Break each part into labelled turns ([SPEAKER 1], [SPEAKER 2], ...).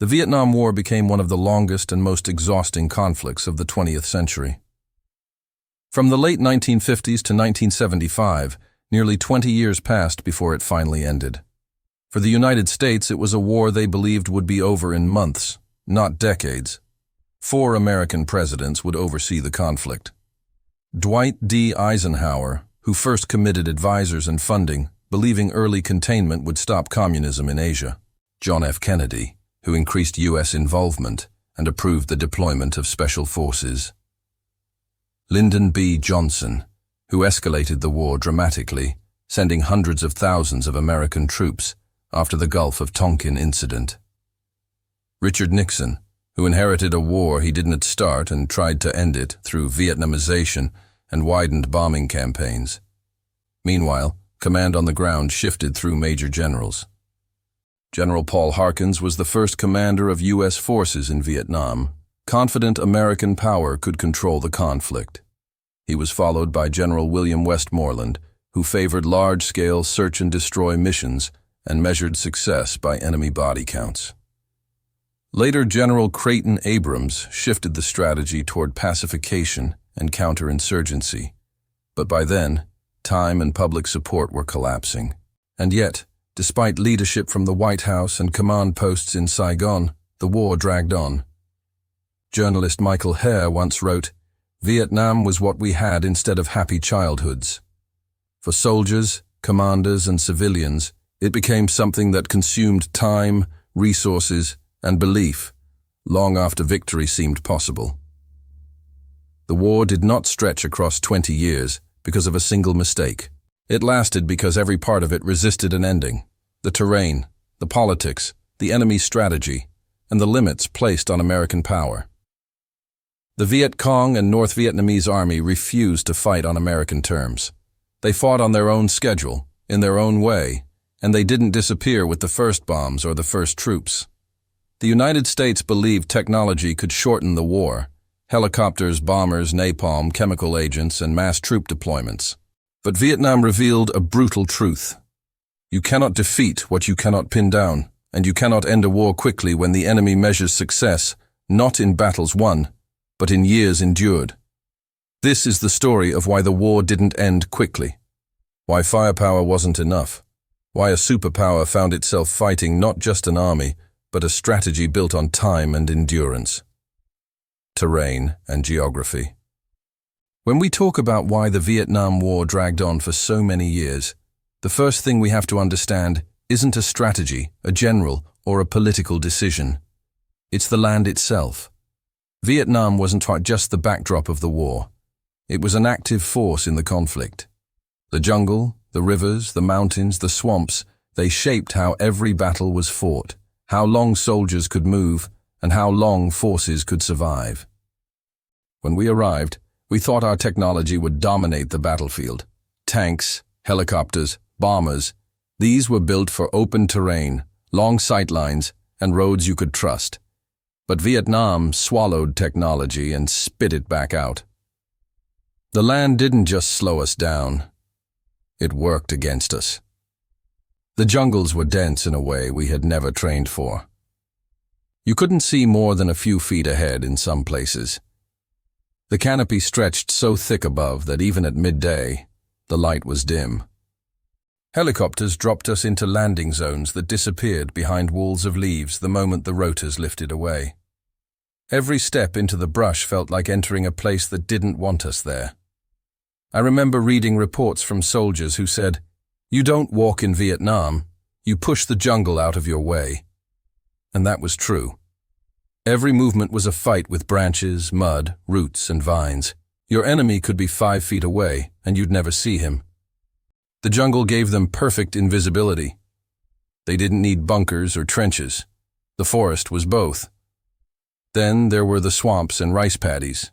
[SPEAKER 1] The Vietnam War became one of the longest and most exhausting conflicts of the 20th century. From the late 1950s to 1975, nearly 20 years passed before it finally ended. For the United States, it was a war they believed would be over in months, not decades. 4 American presidents would oversee the conflict. Dwight D. Eisenhower, who first committed advisors and funding, believing early containment would stop communism in Asia. John F. Kennedy, who increased U.S. involvement and approved the deployment of special forces. Lyndon B. Johnson, who escalated the war dramatically, sending hundreds of thousands of American troops after the Gulf of Tonkin incident. Richard Nixon, who inherited a war he didn't start and tried to end it through Vietnamization and widened bombing campaigns. Meanwhile, command on the ground shifted through major generals. General Paul Harkins was the first commander of U.S. forces in Vietnam, confident American power could control the conflict. He was followed by General William Westmoreland, who favored large-scale search-and-destroy missions and measured success by enemy body counts. Later, General Creighton Abrams shifted the strategy toward pacification and counterinsurgency, but by then, time and public support were collapsing. And yet, despite leadership from the White House and command posts in Saigon, the war dragged on. Journalist Michael Hare once wrote, "Vietnam was what we had instead of happy childhoods." For soldiers, commanders, and civilians, it became something that consumed time, resources, and belief, long after victory seemed possible. The war did not stretch across 20 years because of a single mistake. It lasted because every part of it resisted an ending: the terrain, the politics, the enemy's strategy, and the limits placed on American power. The Viet Cong and North Vietnamese army refused to fight on American terms. They fought on their own schedule, in their own way, and they didn't disappear with the first bombs or the first troops. The United States believed technology could shorten the war: helicopters, bombers, napalm, chemical agents, and mass troop deployments. But Vietnam revealed a brutal truth. You cannot defeat what you cannot pin down, and you cannot end a war quickly when the enemy measures success not in battles won, but in years endured. This is the story of why the war didn't end quickly, why firepower wasn't enough, why a superpower found itself fighting not just an army, but a strategy built on time and endurance. Terrain and geography. When we talk about why the Vietnam War dragged on for so many years, the first thing we have to understand isn't a strategy, a general, or a political decision. It's the land itself. Vietnam wasn't just the backdrop of the war. It was an active force in the conflict. The jungle, the rivers, the mountains, the swamps, they shaped how every battle was fought, how long soldiers could move, and how long forces could survive. When we arrived, we thought our technology would dominate the battlefield. Tanks, helicopters, bombers, these were built for open terrain, long sight lines, and roads you could trust. But Vietnam swallowed technology and spit it back out. The land didn't just slow us down. It worked against us. The jungles were dense in a way we had never trained for. You couldn't see more than a few feet ahead in some places. The canopy stretched so thick above that even at midday, the light was dim. Helicopters dropped us into landing zones that disappeared behind walls of leaves the moment the rotors lifted away. Every step into the brush felt like entering a place that didn't want us there. I remember reading reports from soldiers who said, "You don't walk in Vietnam, you push the jungle out of your way." And that was true. Every movement was a fight with branches, mud, roots, and vines. Your enemy could be 5 feet away, and you'd never see him. The jungle gave them perfect invisibility. They didn't need bunkers or trenches. The forest was both. Then there were the swamps and rice paddies,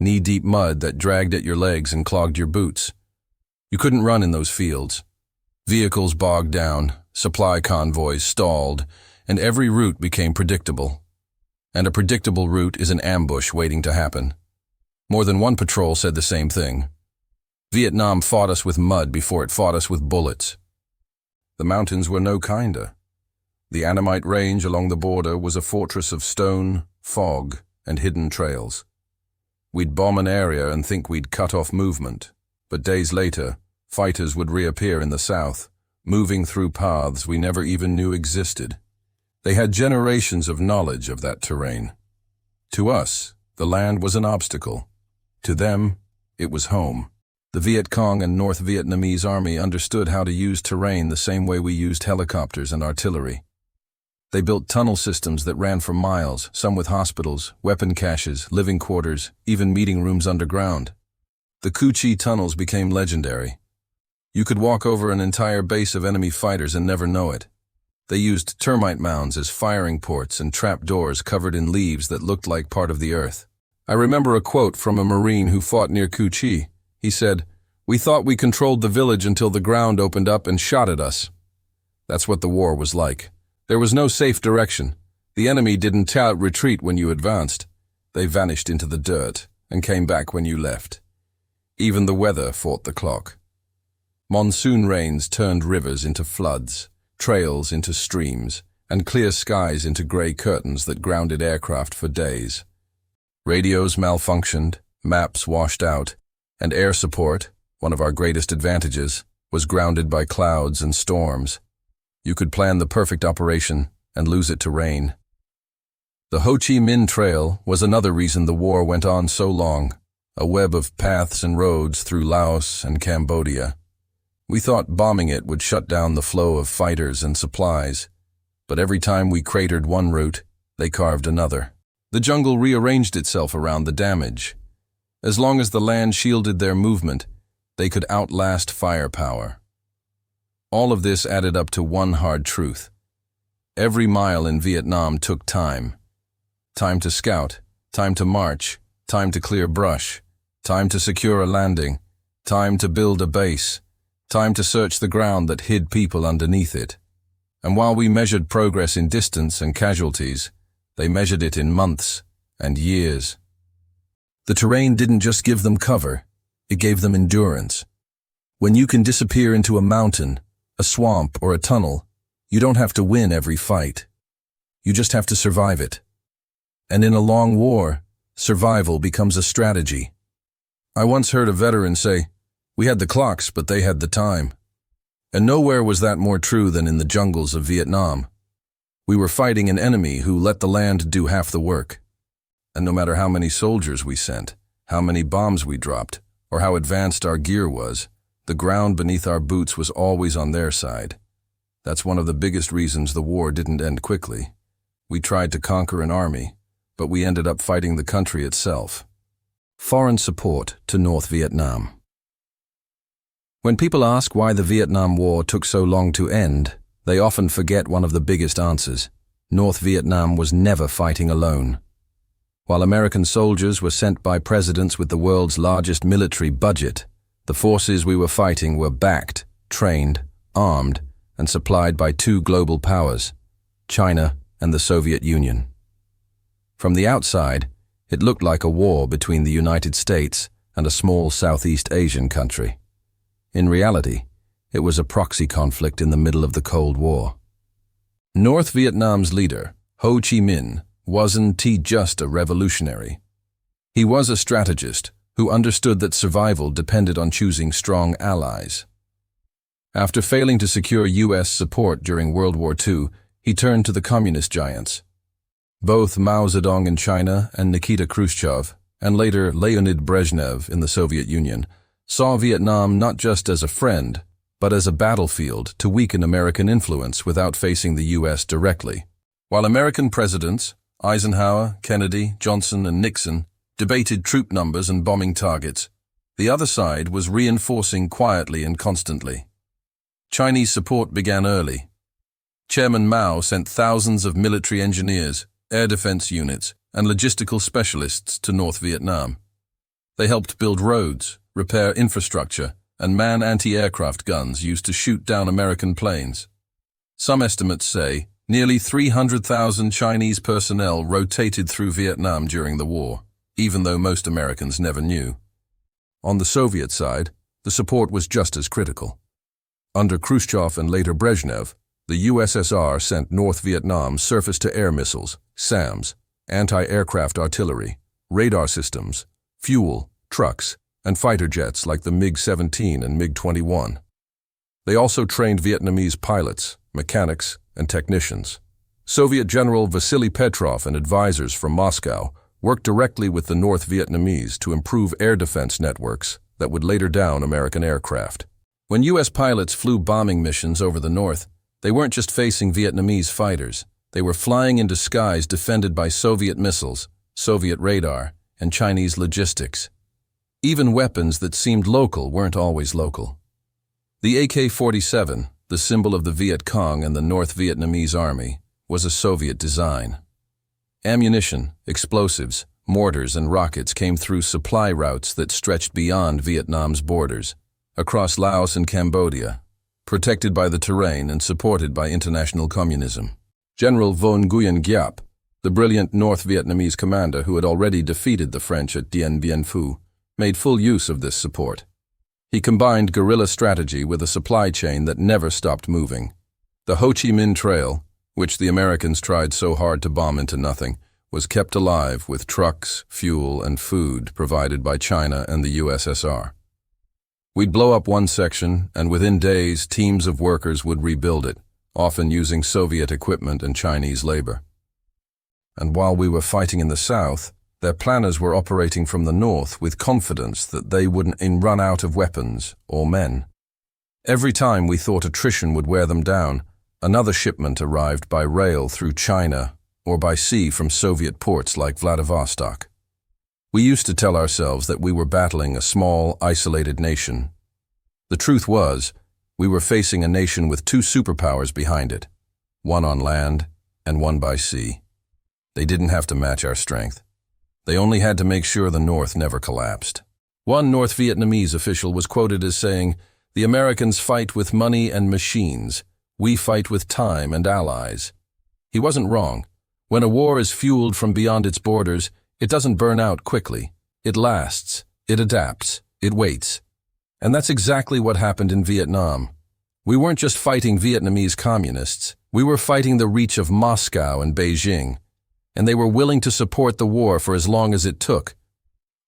[SPEAKER 1] knee-deep mud that dragged at your legs and clogged your boots. You couldn't run in those fields. Vehicles bogged down, supply convoys stalled, and every route became predictable. And a predictable route is an ambush waiting to happen. More than one patrol said the same thing. Vietnam fought us with mud before it fought us with bullets. The mountains were no kinder. The Annamite Range along the border was a fortress of stone, fog, and hidden trails. We'd bomb an area and think we'd cut off movement, but days later, fighters would reappear in the south, moving through paths we never even knew existed. They had generations of knowledge of that terrain. To us, the land was an obstacle. To them, it was home. The Viet Cong and North Vietnamese army understood how to use terrain the same way we used helicopters and artillery. They built tunnel systems that ran for miles, some with hospitals, weapon caches, living quarters, even meeting rooms underground. The Cu Chi tunnels became legendary. You could walk over an entire base of enemy fighters and never know it. They used termite mounds as firing ports and trap doors covered in leaves that looked like part of the earth. I remember a quote from a Marine who fought near Cu Chi. He said, "We thought we controlled the village until the ground opened up and shot at us." That's what the war was like. There was no safe direction. The enemy didn't retreat when you advanced. They vanished into the dirt and came back when you left. Even the weather fought the clock. Monsoon rains turned rivers into floods, trails into streams, and clear skies into gray curtains that grounded aircraft for days. Radios malfunctioned, maps washed out, and air support, one of our greatest advantages, was grounded by clouds and storms. You could plan the perfect operation and lose it to rain. The Ho Chi Minh Trail was another reason the war went on so long, a web of paths and roads through Laos and Cambodia. We thought bombing it would shut down the flow of fighters and supplies, but every time we cratered one route, they carved another. The jungle rearranged itself around the damage. As long as the land shielded their movement, they could outlast firepower. All of this added up to one hard truth. Every mile in Vietnam took time. Time to scout, time to march, time to clear brush, time to secure a landing, time to build a base, time to search the ground that hid people underneath it. And while we measured progress in distance and casualties, they measured it in months and years. The terrain didn't just give them cover, it gave them endurance. When you can disappear into a mountain, a swamp, or a tunnel, you don't have to win every fight. You just have to survive it. And in a long war, survival becomes a strategy. I once heard a veteran say, "We had the clocks, but they had the time." And nowhere was that more true than in the jungles of Vietnam. We were fighting an enemy who let the land do half the work. And no matter how many soldiers we sent, how many bombs we dropped, or how advanced our gear was, the ground beneath our boots was always on their side. That's one of the biggest reasons the war didn't end quickly. We tried to conquer an army, but we ended up fighting the country itself. Foreign support to North Vietnam. When people ask why the Vietnam War took so long to end, they often forget one of the biggest answers. North Vietnam was never fighting alone. While American soldiers were sent by presidents with the world's largest military budget, the forces we were fighting were backed, trained, armed, and supplied by two global powers, China and the Soviet Union. From the outside, it looked like a war between the United States and a small Southeast Asian country. In reality, it was a proxy conflict in the middle of the Cold War. North Vietnam's leader, Ho Chi Minh, wasn't just a revolutionary. He was a strategist who understood that survival depended on choosing strong allies. After failing to secure U.S. support during World War II, he turned to the communist giants. Both Mao Zedong in China and Nikita Khrushchev, and later Leonid Brezhnev in the Soviet Union, saw Vietnam not just as a friend, but as a battlefield to weaken American influence without facing the U.S. directly. While American presidents, Eisenhower, Kennedy, Johnson, and Nixon, debated troop numbers and bombing targets, the other side was reinforcing quietly and constantly. Chinese support began early. Chairman Mao sent thousands of military engineers, air defense units, and logistical specialists to North Vietnam. They helped build roads, repair infrastructure, and man anti-aircraft guns used to shoot down American planes. Some estimates say nearly 300,000 Chinese personnel rotated through Vietnam during the war, even though most Americans never knew. On the Soviet side, the support was just as critical. Under Khrushchev and later Brezhnev, the USSR sent North Vietnam surface-to-air missiles, SAMs, anti-aircraft artillery, radar systems, fuel, trucks, and fighter jets like the MiG-17 and MiG-21. They also trained Vietnamese pilots, mechanics, and technicians. Soviet General Vasily Petrov and advisors from Moscow worked directly with the North Vietnamese to improve air defense networks that would later down American aircraft. When U.S. pilots flew bombing missions over the North, they weren't just facing Vietnamese fighters. They were flying in disguise defended by Soviet missiles, Soviet radar, and Chinese logistics. Even weapons that seemed local weren't always local. The AK-47, the symbol of the Viet Cong and the North Vietnamese Army, was a Soviet design. Ammunition, explosives, mortars, and rockets came through supply routes that stretched beyond Vietnam's borders, across Laos and Cambodia, protected by the terrain and supported by international communism. General Von Nguyen Giap, the brilliant North Vietnamese commander who had already defeated the French at Dien Bien Phu, made full use of this support. He combined guerrilla strategy with a supply chain that never stopped moving. The Ho Chi Minh Trail, which the Americans tried so hard to bomb into nothing, was kept alive with trucks, fuel, and food provided by China and the USSR. We'd blow up one section, and within days, teams of workers would rebuild it, often using Soviet equipment and Chinese labor. And while we were fighting in the South, their planners were operating from the North with confidence that they wouldn't run out of weapons or men. Every time we thought attrition would wear them down, another shipment arrived by rail through China or by sea from Soviet ports like Vladivostok. We used to tell ourselves that we were battling a small, isolated nation. The truth was, we were facing a nation with two superpowers behind it, one on land and one by sea. They didn't have to match our strength. They only had to make sure the North never collapsed. One North Vietnamese official was quoted as saying, "The Americans fight with money and machines. We fight with time and allies." He wasn't wrong. When a war is fueled from beyond its borders, it doesn't burn out quickly. It lasts, it adapts, it waits. And that's exactly what happened in Vietnam. We weren't just fighting Vietnamese communists. We were fighting the reach of Moscow and Beijing. And they were willing to support the war for as long as it took.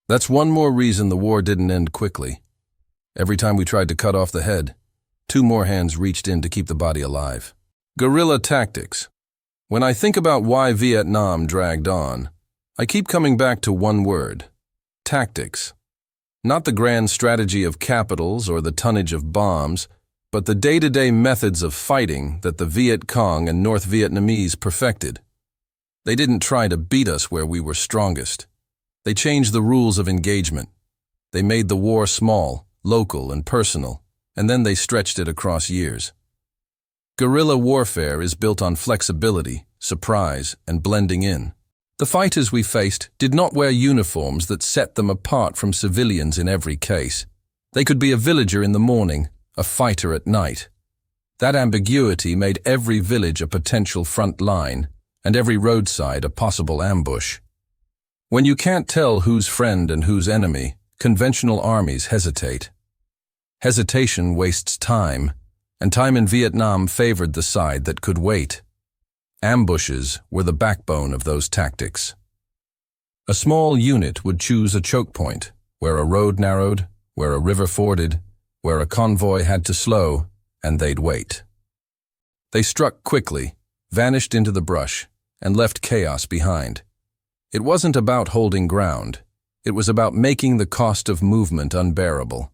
[SPEAKER 1] That's one more reason the war didn't end quickly. Every time we tried to cut off the head, two more hands reached in to keep the body alive. Guerrilla tactics. When I think about why Vietnam dragged on, I keep coming back to one word: tactics. Not the grand strategy of capitals or the tonnage of bombs, but the day-to-day methods of fighting that the Viet Cong and North Vietnamese perfected. They didn't try to beat us where we were strongest. They changed the rules of engagement. They made the war small, local, and personal, and then they stretched it across years. Guerrilla warfare is built on flexibility, surprise, and blending in. The fighters we faced did not wear uniforms that set them apart from civilians in every case. They could be a villager in the morning, a fighter at night. That ambiguity made every village a potential front line, and every roadside a possible ambush. When you can't tell who's friend and who's enemy, conventional armies hesitate. Hesitation wastes time, and time in Vietnam favored the side that could wait. Ambushes were the backbone of those tactics. A small unit would choose a choke point, where a road narrowed, where a river forded, where a convoy had to slow, and they'd wait. They struck quickly, vanished into the brush, and left chaos behind. It wasn't about holding ground. It was about making the cost of movement unbearable.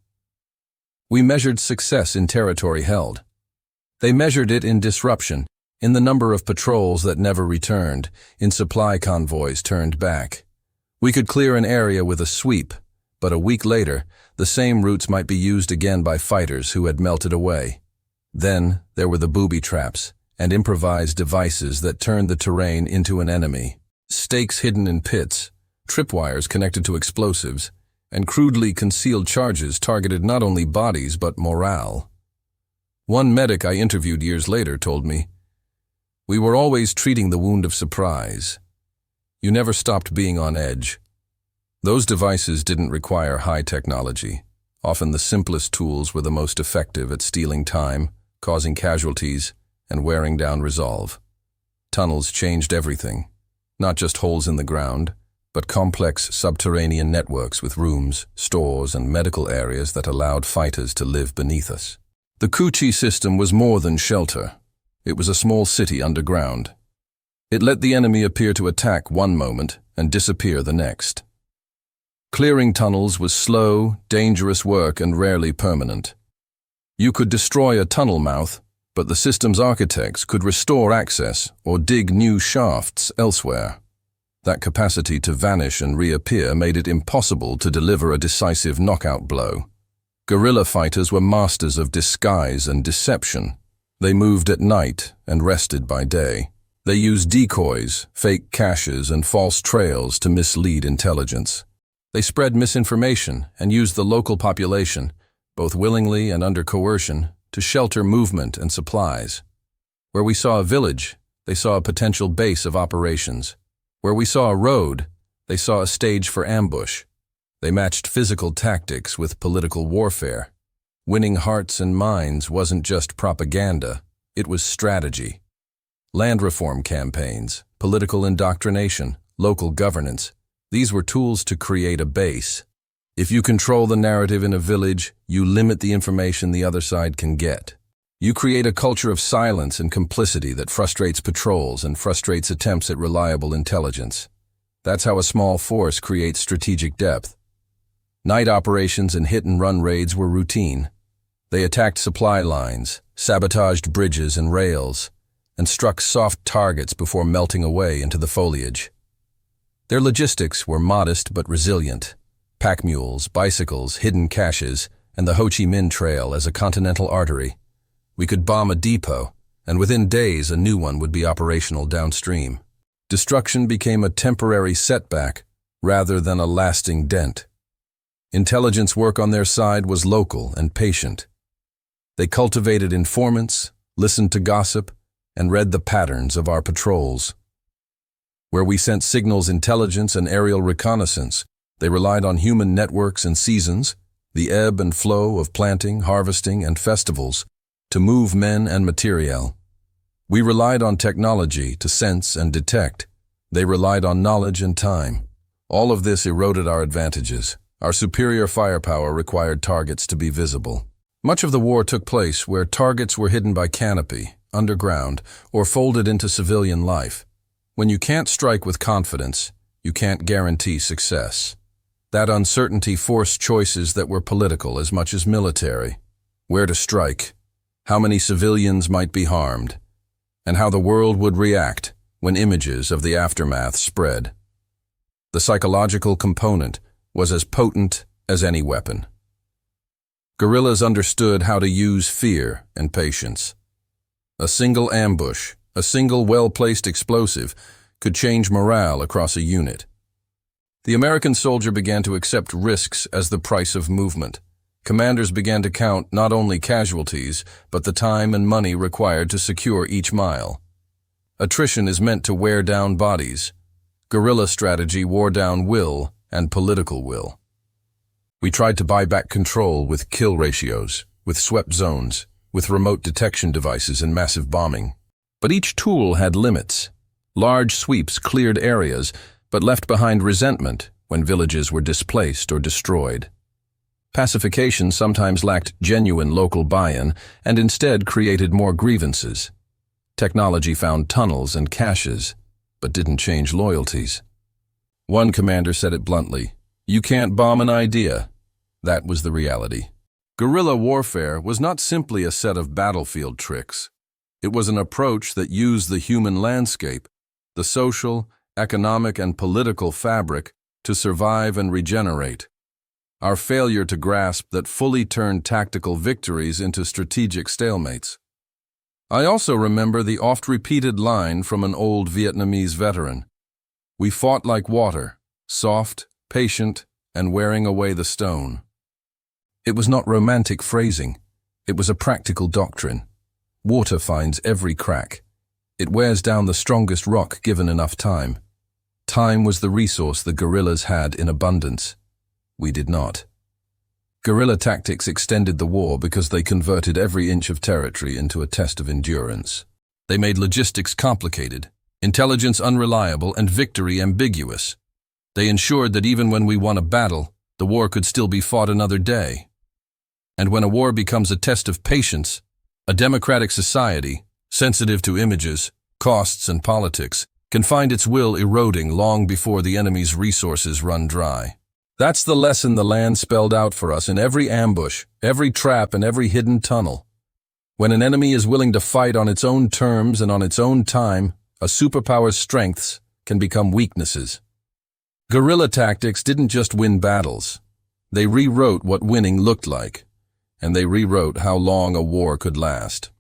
[SPEAKER 1] We measured success in territory held. They measured it in disruption, in the number of patrols that never returned, in supply convoys turned back. We could clear an area with a sweep, but a week later, the same routes might be used again by fighters who had melted away. Then there were the booby traps and improvised devices that turned the terrain into an enemy. Stakes hidden in pits, tripwires connected to explosives, and crudely concealed charges targeted not only bodies but morale. One medic I interviewed years later told me, "We were always treating the wound of surprise. You never stopped being on edge." Those devices didn't require high technology. Often the simplest tools were the most effective at stealing time, causing casualties, and wearing down resolve. Tunnels changed everything, not just holes in the ground, but complex subterranean networks with rooms, stores, and medical areas that allowed fighters to live beneath us. The Cu Chi system was more than shelter. It was a small city underground. It let the enemy appear to attack one moment and disappear the next. Clearing tunnels was slow, dangerous work and rarely permanent. You could destroy a tunnel mouth, but the system's architects could restore access or dig new shafts elsewhere. That capacity to vanish and reappear made it impossible to deliver a decisive knockout blow. Guerrilla fighters were masters of disguise and deception. They moved at night and rested by day. They used decoys, fake caches, and false trails to mislead intelligence. They spread misinformation and used the local population, both willingly and under coercion, to shelter movement and supplies. Where we saw a village, they saw a potential base of operations. Where we saw a road, they saw a stage for ambush. They matched physical tactics with political warfare. Winning hearts and minds wasn't just propaganda, it was strategy. Land reform campaigns, political indoctrination, local governance, these were tools to create a base. If you control the narrative in a village, you limit the information the other side can get. You create a culture of silence and complicity that frustrates patrols and frustrates attempts at reliable intelligence. That's how a small force creates strategic depth. Night operations and hit-and-run raids were routine. They attacked supply lines, sabotaged bridges and rails, and struck soft targets before melting away into the foliage. Their logistics were modest but resilient. Pack mules, bicycles, hidden caches, and the Ho Chi Minh Trail as a continental artery. We could bomb a depot, and within days a new one would be operational downstream. Destruction became a temporary setback rather than a lasting dent. Intelligence work on their side was local and patient. They cultivated informants, listened to gossip, and read the patterns of our patrols. Where we sent signals intelligence and aerial reconnaissance, they relied on human networks and seasons, the ebb and flow of planting, harvesting, and festivals, to move men and materiel. We relied on technology to sense and detect. They relied on knowledge and time. All of this eroded our advantages. Our superior firepower required targets to be visible. Much of the war took place where targets were hidden by canopy, underground, or folded into civilian life. When you can't strike with confidence, you can't guarantee success. That uncertainty forced choices that were political as much as military. Where to strike, how many civilians might be harmed, and how the world would react when images of the aftermath spread. The psychological component was as potent as any weapon. Guerrillas understood how to use fear and patience. A single ambush, a single well-placed explosive, could change morale across a unit. The American soldier began to accept risks as the price of movement. Commanders began to count not only casualties, but the time and money required to secure each mile. Attrition is meant to wear down bodies. Guerrilla strategy wore down will and political will. We tried to buy back control with kill ratios, with swept zones, with remote detection devices and massive bombing. But each tool had limits. Large sweeps cleared areas, but left behind resentment when villages were displaced or destroyed. Pacification sometimes lacked genuine local buy-in and instead created more grievances. Technology found tunnels and caches, but didn't change loyalties. One commander said it bluntly, "You can't bomb an idea." That was the reality. Guerrilla warfare was not simply a set of battlefield tricks. It was an approach that used the human landscape, the social, economic, and political fabric to survive and regenerate. Our failure to grasp that fully turned tactical victories into strategic stalemates. I also remember the oft-repeated line from an old Vietnamese veteran. We fought like water, soft, patient, and wearing away the stone. It was not romantic phrasing. It was a practical doctrine. Water finds every crack. It wears down the strongest rock given enough time. Time was the resource the guerrillas had in abundance. We did not. Guerrilla tactics extended the war because they converted every inch of territory into a test of endurance. They made logistics complicated, intelligence unreliable, and victory ambiguous. They ensured that even when we won a battle, the war could still be fought another day. And when a war becomes a test of patience, a democratic society, sensitive to images, costs, and politics, can find its will eroding long before the enemy's resources run dry. That's the lesson the land spelled out for us in every ambush, every trap, and every hidden tunnel. When an enemy is willing to fight on its own terms and on its own time, a superpower's strengths can become weaknesses. Guerrilla tactics didn't just win battles. They rewrote what winning looked like, and they rewrote how long a war could last.